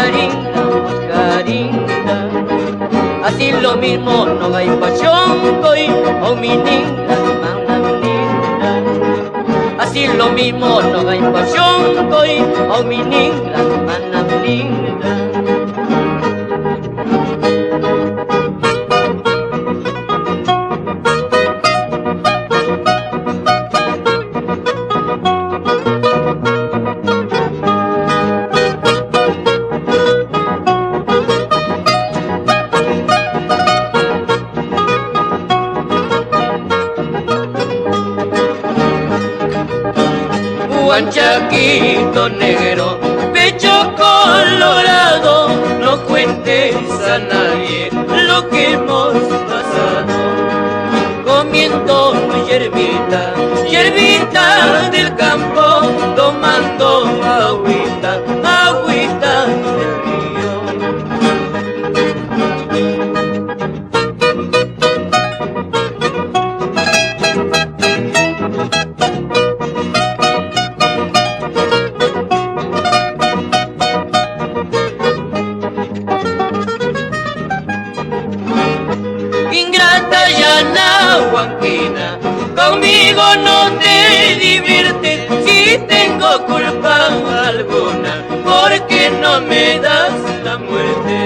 Mascarinda, mascarinda. Así lo mismo no hay pasión, hoy, oh mi linda, manamninda. Así lo mismo no hay pasión, hoy, oh mi linda, manamninda. Chaquito negro, pecho colorado, no cuentes a nadie lo que hemos pasado. Comiendo hierbita, hierbita del campo, tomando agüita, agüita del río. Ingrata Yanahuanquina, conmigo no te diviertes si tengo culpa alguna, porque no me das la muerte.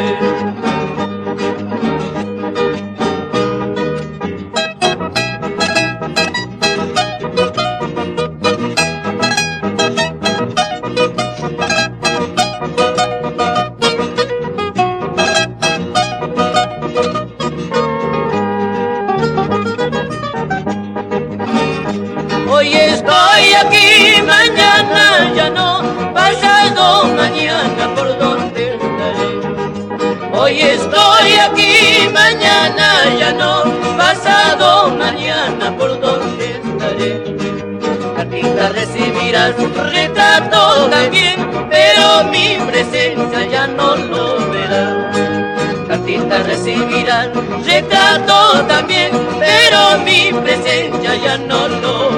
Hoy estoy aquí, mañana ya no, pasado mañana por donde estaré. Hoy estoy aquí, mañana ya no, pasado mañana por donde estaré. Cartita recibirás, retrato también, pero mi presencia ya no lo verás. Cartita recibirás, retrato también, pero mi presencia ya no lo verás.